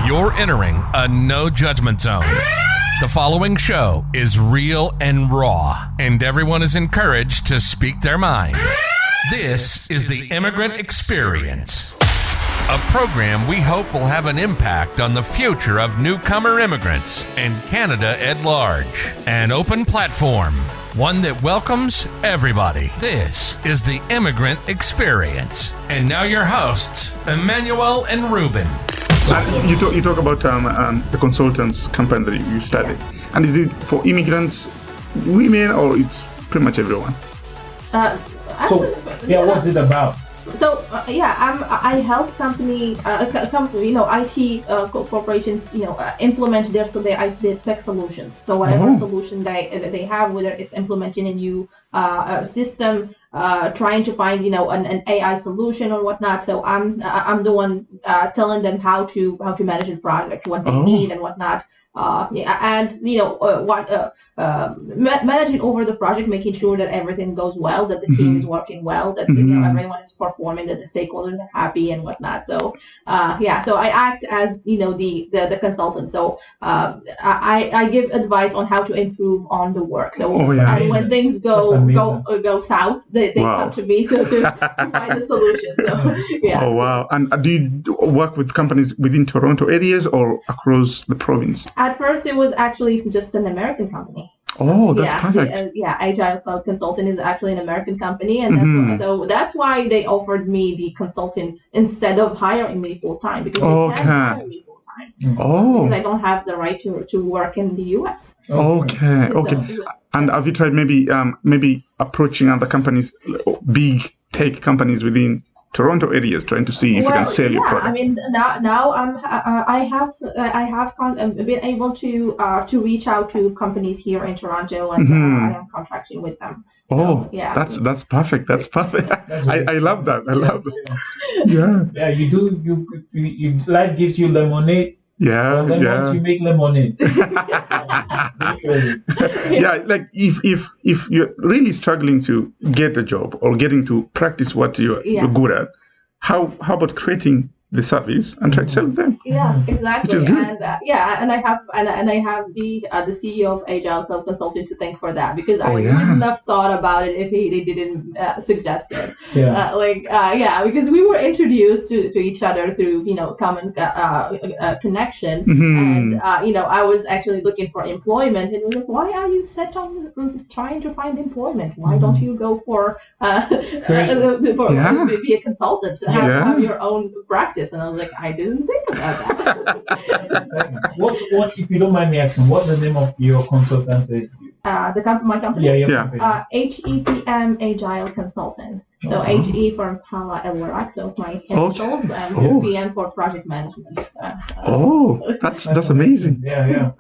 You're entering a no judgment zone. The following show is real and raw, and everyone is encouraged to speak their mind. This is the Immigrant Experience, a program we hope will have an impact on the future of newcomer immigrants and Canada at large. An open platform, one that welcomes everybody. This is the Immigrant Experience. And now your hosts, Emmanuel and Ruben. You talk about the consultants company that you started. And is it for immigrants, women, or it's pretty much everyone? What's it about? So I help IT corporations, implement their tech solutions. So whatever solution they have, whether it's implementing a new system, trying to find an AI solution or whatnot. So I'm the one telling them how to manage the project, what they need and whatnot. Managing over the project, making sure that everything goes well, that the team is working well, that everyone is performing, that the stakeholders are happy and whatnot. So so I act as the consultant. So I give advice on how to improve on the work. So and when things go south, they come to me to find a solution. So Oh wow! And do you work with companies within Toronto areas or across the province? At first, it was actually just an American company. Oh, that's perfect. Agile Cloud Consulting is actually an American company, and that's why they offered me the consulting instead of hiring me full time, because they can't hire me full time. Because I don't have the right to work in the US. Okay. And have you tried maybe approaching other companies, big tech companies within Toronto areas, trying to see if you can sell your product? I mean, now I have been able to reach out to companies here in Toronto, and I am contracting with them. That's perfect. That's perfect. I love that. I love that. Yeah, you do. You life gives you lemonade. Once you make lemonade. Like if you're really struggling to get a job or getting to practice what you're good at, how about creating the service and try to sell them? Yeah, exactly. Which is good. And and I have the CEO of Agile Cloud Consulting to thank for that, because I wouldn't have thought about it if he didn't suggest it. Because we were introduced to each other through common connection, and I was actually looking for employment, and he was like, why are you set on trying to find employment? Why don't you go for be a consultant, have your own practice? And I was like, I didn't think about that. What, if you don't mind me asking, what's the name of your consultancy? My company? HEPM Agile Consultant. So HE for Hala, so my initials, and PM for project management. That's amazing.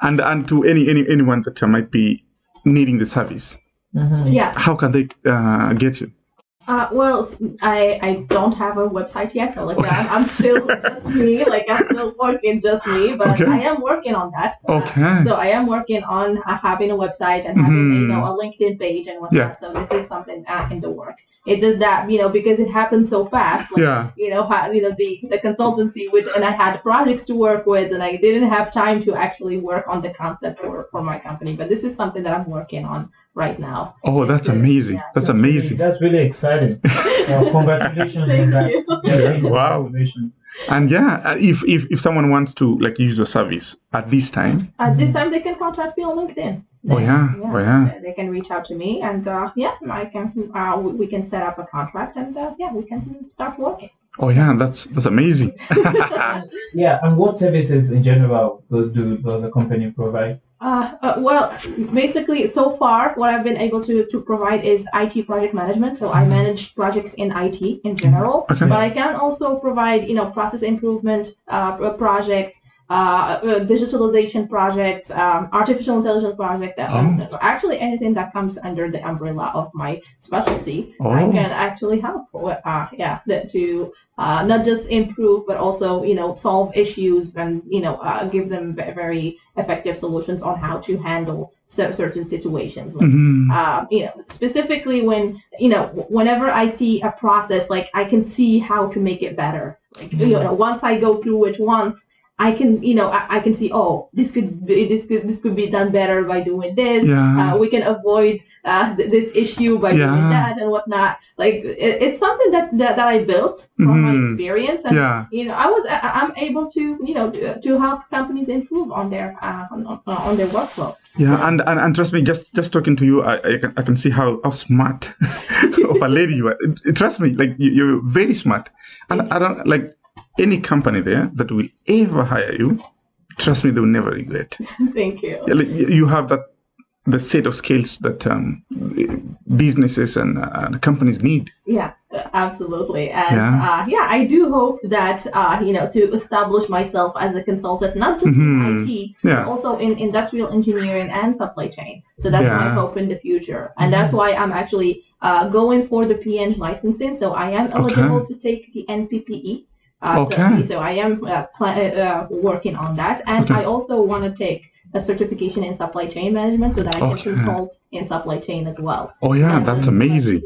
And to anyone that might be needing the service, how can they get you? I don't have a website yet, so I'm still just me. I'm still working just me, but I am working on that. So I am working on having a website and having a LinkedIn page and whatnot. So this is something in the work. It's just that because it happens so fast. The consultancy and I had projects to work with, and I didn't have time to actually work on the concept for my company. But this is something that I'm working on right now. Oh, that's amazing. That's amazing. That's really exciting. Congratulations on that. Wow. Congratulations. And if someone wants to use your service at this time, they can contact me on LinkedIn. They can reach out to me, and I can. We can set up a contract, and we can start working. That's amazing. And what services in general does a company provide? Basically, so far, what I've been able to provide is IT project management. So I manage projects in IT in general, but I can also provide, process improvement projects, digitalization projects, artificial intelligence projects, actually anything that comes under the umbrella of my specialty. I can actually help with, to not just improve, but also, solve issues and, give them very effective solutions on how to handle certain situations. Specifically when, whenever I see a process, I can see how to make it better. Once I go through it once, I can, I can see, oh, this could be done better by doing this. We can avoid this issue by doing that and whatnot. Like it's something that I built from my experience, and I'm able to to help companies improve on their workflow. Yeah, and trust me, just talking to you, I can see how smart of a lady you are. Trust me, like you're very smart, and I don't like any company there that will ever hire you. Trust me, they will never regret. Thank you. Like, you have the set of skills that businesses and companies need. Yeah, absolutely. And I do hope that to establish myself as a consultant, not just in IT, but also in industrial engineering and supply chain. So that's my hope in the future, and that's why I'm actually going for the PN licensing. So I am eligible to take the NPPE. So I am working on that, and I also want to take a certification in supply chain management so that I can consult in supply chain as well. Oh yeah, that's amazing.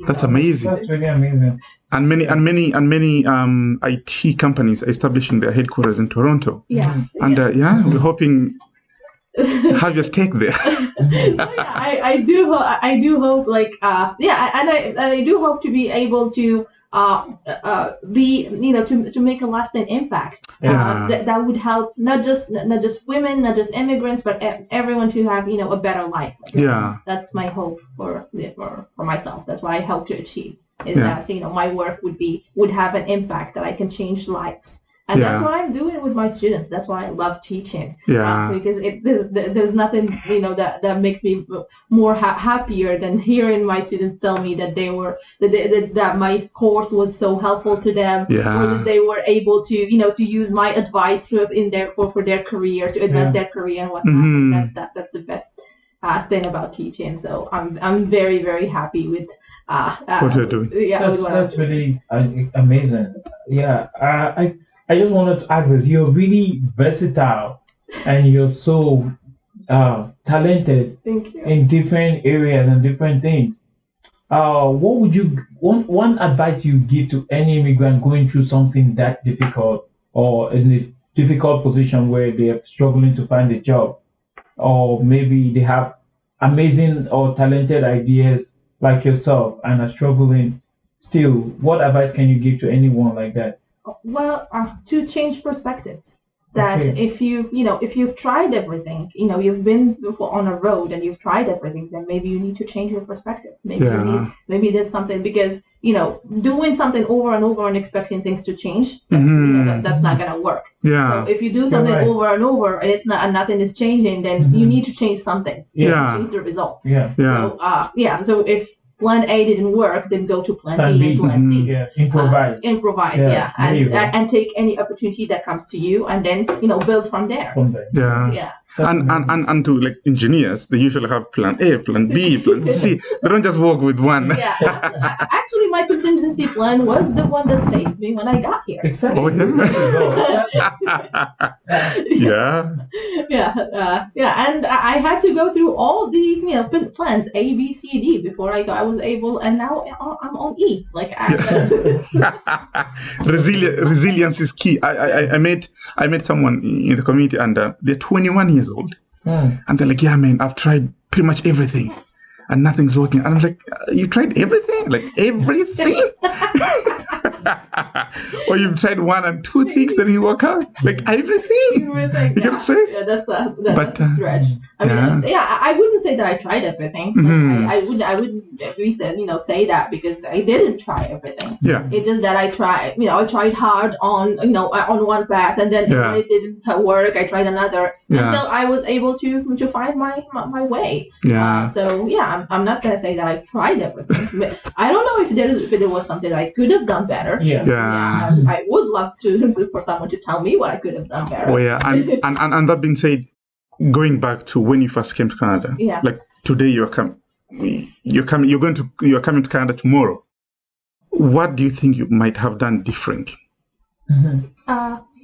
That's amazing. That's really amazing. And many IT companies are establishing their headquarters in Toronto. Yeah. And we're hoping have your stake there. I do hope I do hope to be able to to make a lasting impact that would help not just women, not just immigrants, but everyone to have a better life. That's my hope for myself. That's what I hope to achieve, is that my work would have an impact, that I can change lives. And that's what I'm doing with my students. That's why I love teaching. Because there's nothing that makes me more happier than hearing my students tell me that that my course was so helpful to them, or that they were able to to use my advice for their career, to advance their career and whatnot. That's the best thing about teaching. So I'm very, very happy with what you're doing. That's really amazing. I just wanted to ask this. You're really versatile and you're so talented in different areas and different things. What would one advice you give to any immigrant going through something that difficult, or in a difficult position where they're struggling to find a job, or maybe they have amazing or talented ideas like yourself and are struggling still? What advice can you give to anyone like that? Well, to change perspectives. That if you've tried everything, you've been on a road and you've tried everything, then maybe you need to change your perspective. Maybe there's something, because doing something over and over and expecting things to change, that's not gonna work. So if you do something over and over and nothing is changing, then you need to change something. Change the results. So if Plan A didn't work, then go to Plan B and Plan C. Improvise. And take any opportunity that comes to you, and then build from there. And to like engineers, they usually have Plan A, Plan B, Plan C. They don't just work with one. Actually, my contingency plan was the one that saved me when I got here. Exactly. And I had to go through all the plans A, B, C, D before I was able, and now I'm on E. Resilience is key. I met someone in the community, and they're 21 years old, and they're like, "Yeah, man, I've tried pretty much everything, and nothing's working." And I'm like, "You tried everything? Like everything?" Or you've tried one and two things that didn't work out? Like everything? You get what I'm saying? Yeah, that's a stretch. I wouldn't say that I tried everything. I wouldn't say that, because I didn't try everything. It's just that I tried hard on one path, and then when it didn't work, I tried another until I was able to find my way. I'm not gonna say that I tried everything. But I don't know if there was something that I could have done better. I would love for someone to tell me what I could have done better. And that being said, going back to when you first came to Canada, like today you're coming to Canada tomorrow. What do you think you might have done differently?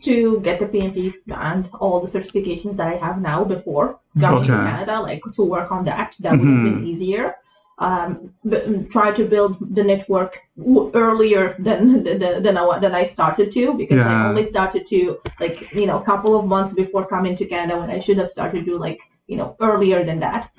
To get the PMP and all the certifications that I have now before coming to Canada, like to work on that would have been easier. try to build the network earlier than I started to, because I only started to a couple of months before coming to Canada, when I should have started to earlier than that.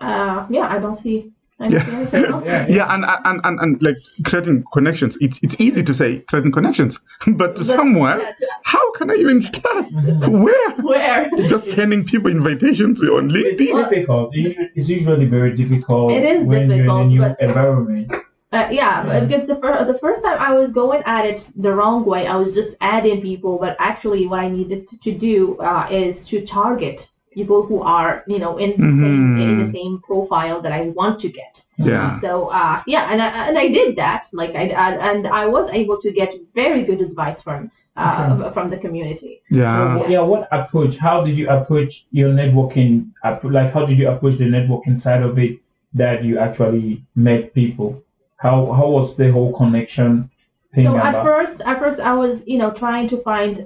I don't see anything else. And like creating connections. It's easy to say creating connections, but somewhere, how can I even start? Where? Just sending people invitations on LinkedIn. It's difficult. It's usually very difficult. It is when difficult, you're in a new environment. Because the first time I was going at it the wrong way, I was just adding people, but actually what I needed to do is to target people who are in the same profile that I want to get. And I did that. I was able to get very good advice from the community. What approach? How did you approach your networking? How did you approach the networking side of it, that you actually met people? How was the whole connection thing? So at first I was trying to find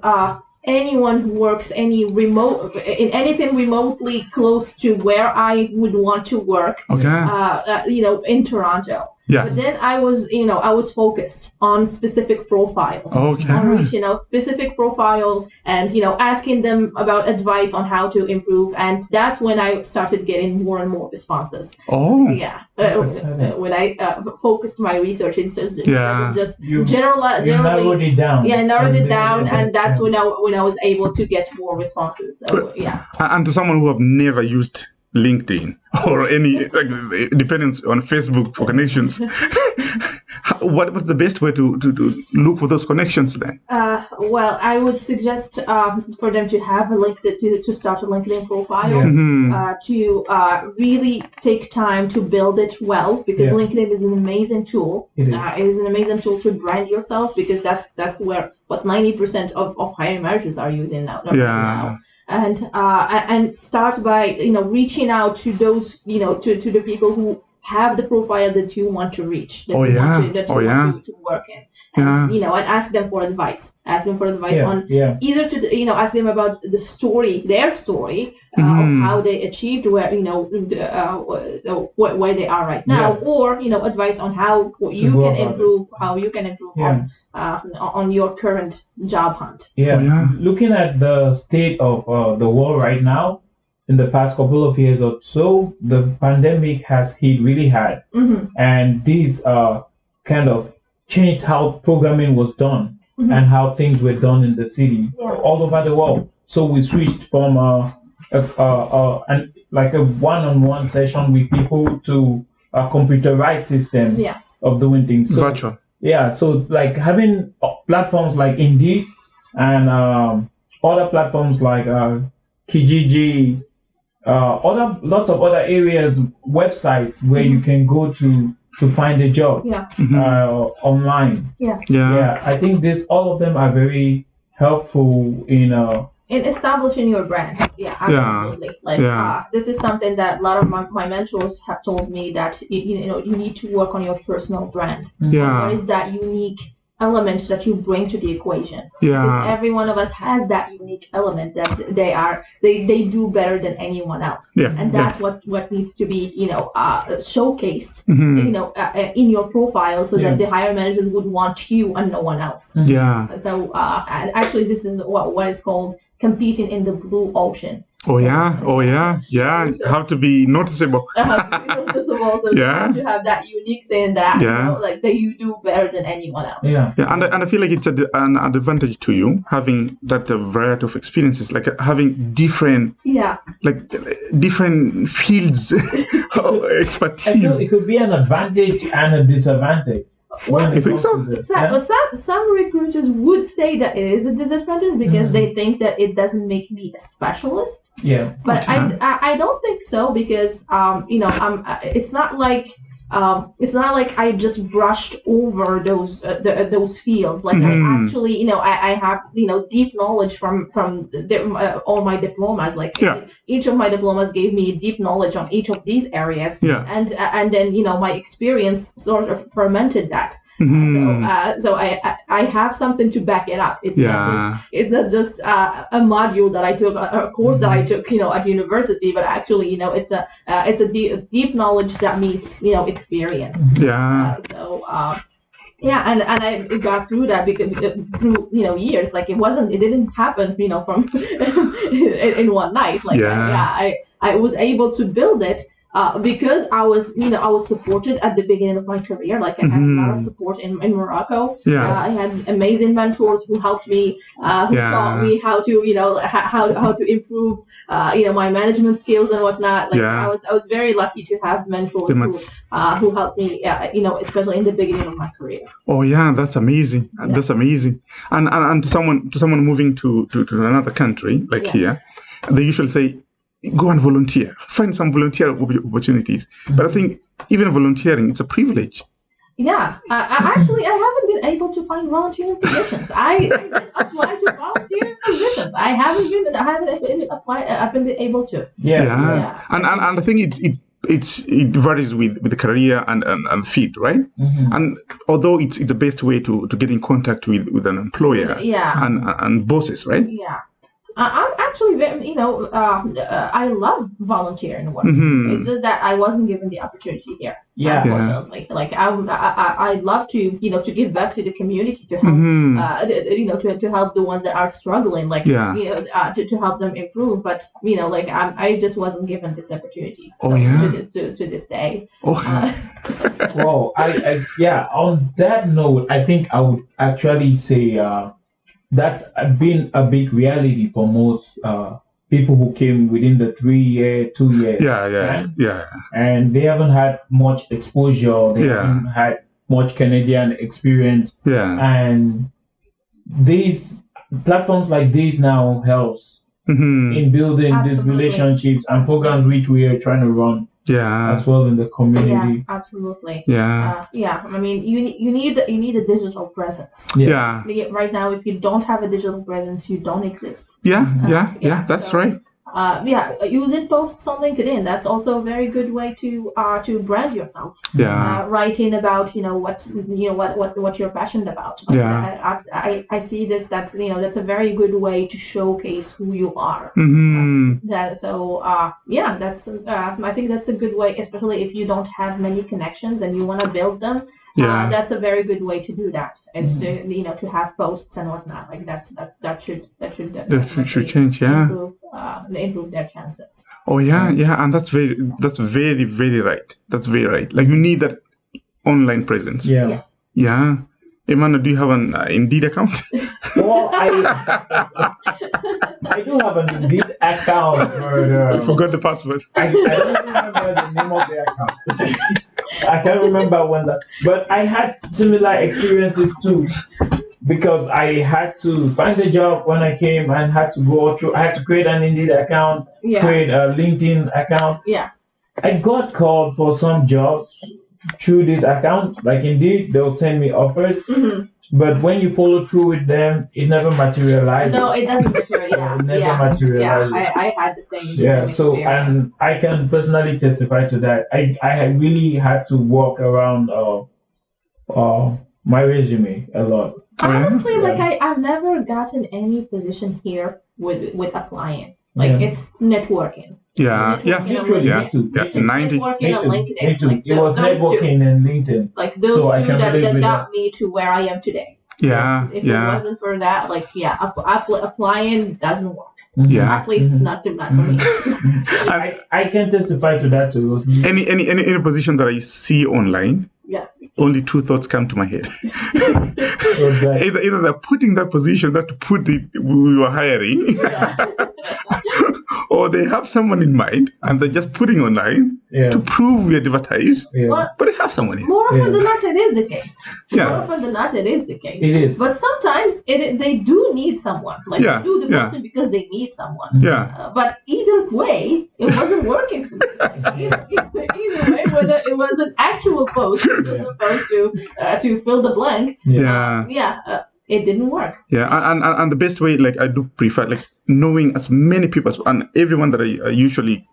anyone who works in anything remotely close to where I would want to work. In Toronto. But then I was focused on specific profiles. On reaching out specific profiles and asking them about advice on how to improve, and that's when I started getting more and more responses. When I focused my research instead of just generally narrowed it down. I narrowed it down, and that's when I was able to get more responses. And to someone who have never used LinkedIn or any dependence on Facebook for connections, what was the best way to look for those connections then? Well, I would suggest for them to have a link to start a LinkedIn profile, to really take time to build it well, because LinkedIn is an amazing tool. It is an amazing tool to brand yourself, because that's where 90% of hiring managers are using now. And start by reaching out to those to the people who have the profile that you want to reach, that you want to work in, and and ask them for advice. Ask them for advice on either to ask them about their story of how they achieved where where they are right now, or advice on how you can improve on your current job hunt. Looking at the state of the world right now, in the past couple of years or so, the pandemic has hit really hard, and these kind of changed how programming was done and how things were done in the city all over the world. So we switched from a one-on-one session with people to a computerized system of doing things. So, virtual. So having platforms like Indeed and other platforms like Kijiji, lots of other areas, websites where you can go to find a job online. I think all of them are very helpful in establishing your brand. Absolutely. This is something that a lot of my mentors have told me, that you need to work on your personal brand. What is that unique element that you bring to the equation? Because every one of us has that unique element that they do better than anyone else, and that's what needs to be showcased in your profile, so that the hiring managers would want you and no one else. So and actually this is what is called competing in the blue ocean. How to be noticeable. So you have to have that unique thing that that you do better than anyone else. And I feel like it's an advantage to you having that variety of experiences, like having different different fields of expertise. I feel it could be an advantage and a disadvantage. You think so? But some recruiters would say that it is a disadvantage, because they think that it doesn't make me a specialist. But I don't think so, because it's not like I just brushed over those fields. Like I actually I have deep knowledge from all my diplomas. Like each of my diplomas gave me deep knowledge on each of these areas. And then my experience sort of fermented that. So I have something to back it up. It's not just a module that I took, a course that I took, at university, but actually, it's a deep knowledge that meets, experience. And I got through that because through years. Like it didn't happen from in one night. I was able to build it because I was supported at the beginning of my career. Like I had a lot of support in Morocco. I had amazing mentors who helped me, who taught me how to how to improve my management skills and whatnot. Like I was very lucky to have mentors who helped me, especially in the beginning of my career. Oh yeah, that's amazing. That's amazing. And to someone moving to another country like here, they usually say, go and volunteer. Find some volunteer opportunities. But I think even volunteering, it's a privilege. Yeah, I haven't been able to find volunteering positions. I did apply to volunteering positions. I haven't been able to. And I think it varies with the career and field, right? And although it's the best way to get in contact with an employer and bosses, right? I'm actually very, I love volunteering work. It's just that I wasn't given the opportunity here. Unfortunately, like I love to, to give back to the community, to help, to help the ones that are struggling, like, to help them improve. But I just wasn't given this opportunity. To this day. Well, on that note, I think I would actually say that's been a big reality for most people who came within the 2 years. And they haven't had much exposure. They haven't had much Canadian experience. And these platforms like these now helps in building these relationships and programs which we are trying to run. As well in the community. Absolutely. I mean, you need a digital presence. Right now, if you don't have a digital presence, you don't exist. That's right. Using posts on LinkedIn, that's also a very good way to brand yourself. Writing about what you're passionate about. I see this that's a very good way to showcase who you are. That's I think that's a good way, especially if you don't have many connections and you want to build them. That's a very good way to do that. It's to have posts and whatnot. Like that should change. Improve their chances. And that's very, very right. That's very right. Like you need that online presence. Emmanuel, do you have an Indeed account? Well, I do have an Indeed account, but I forgot the password. I don't remember the name of the account. I can't remember when that. But I had similar experiences too, because I had to find a job when I came and had to go through. I had to create an Indeed account, create a LinkedIn account. I got called for some jobs through this account. Like Indeed, they'll send me offers. But when you follow through with them, it never materializes. No, it doesn't materialize. It never materializes. I had the same. So and I can personally testify to that. I had really had to walk around my resume a lot. Honestly, I've never gotten any position here with applying. It's networking. Literally, me too. Networking on LinkedIn. It was networking and LinkedIn. Like those two that got me to where I am today. If it wasn't for that, applying doesn't work. At least not for me. I can testify to that too. Any position that I see online. Only two thoughts come to my head. Either they're putting that position that to put we were hiring, or they have someone in mind and they're just putting online to prove we advertise. But they have someone in. More often than not, it is the case. More often than not, it is the case. It is. But sometimes they do need someone. They do the person because they need someone. But either way, it wasn't working for me. Either way, whether it was an actual post, just supposed to fill the blank. it didn't work. Yeah, and the best way, like I do prefer, like knowing as many people and everyone that I usually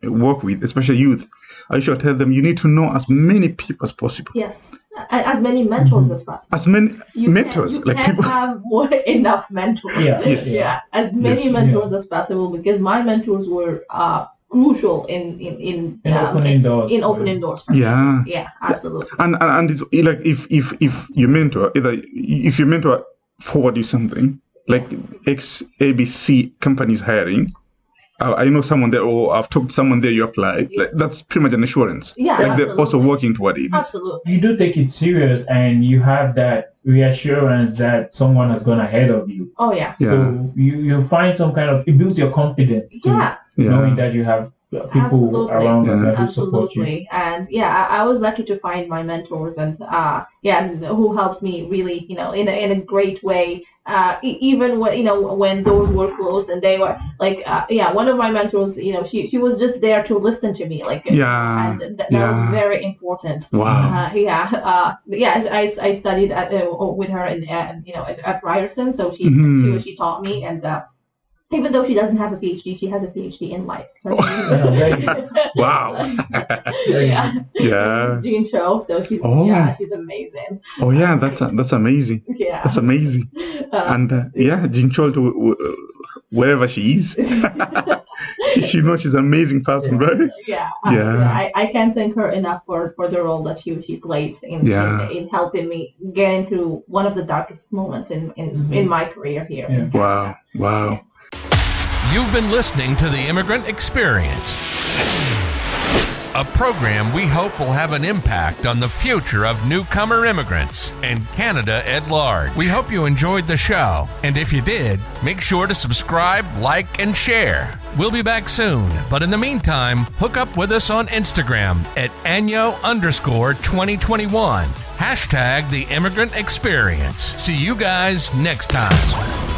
work with, especially youth, I usually tell them you need to know as many people as possible. Yes, as many mentors as possible. As many mentors, like people have enough mentors. Yeah, yes, yeah, as many mentors as possible, because my mentors were crucial in opening doors. In opening doors. Yeah, absolutely. And it's like if your mentor, if your mentor forward you something like XABC companies hiring. I know someone there, or I've talked to someone there, you applied. Like, that's pretty much an assurance. Yeah, like they're also working toward it. Absolutely. You do take it serious, and you have that reassurance that someone has gone ahead of you. Oh, yeah. So you find some kind of, it builds your confidence too, knowing that you have people around them that will support you. And I was lucky to find my mentors, and who helped me really, in a great way. Even when doors were closed, and they were like, one of my mentors, she was just there to listen to me, like, and that was very important. Wow. I studied with her at Ryerson, so she taught me, and even though she doesn't have a PhD, she has a PhD in life. Wow. Yeah. Jean Cho, so she's amazing. Oh yeah, that's amazing. Yeah. That's amazing. And Jean Cho, wherever she is, she knows she's an amazing person, right? Yeah. I can't thank her enough for the role that she played in helping me getting through one of the darkest moments in my career here. Yeah. Wow. You've been listening to the Immigrant Experience, a program we hope will have an impact on the future of newcomer immigrants and Canada at large. We hope you enjoyed the show, and if you did, make sure to subscribe, like, and share. We'll be back soon, but in the meantime, hook up with us on Instagram at Anyo_2021. # the Immigrant Experience. See you guys next time.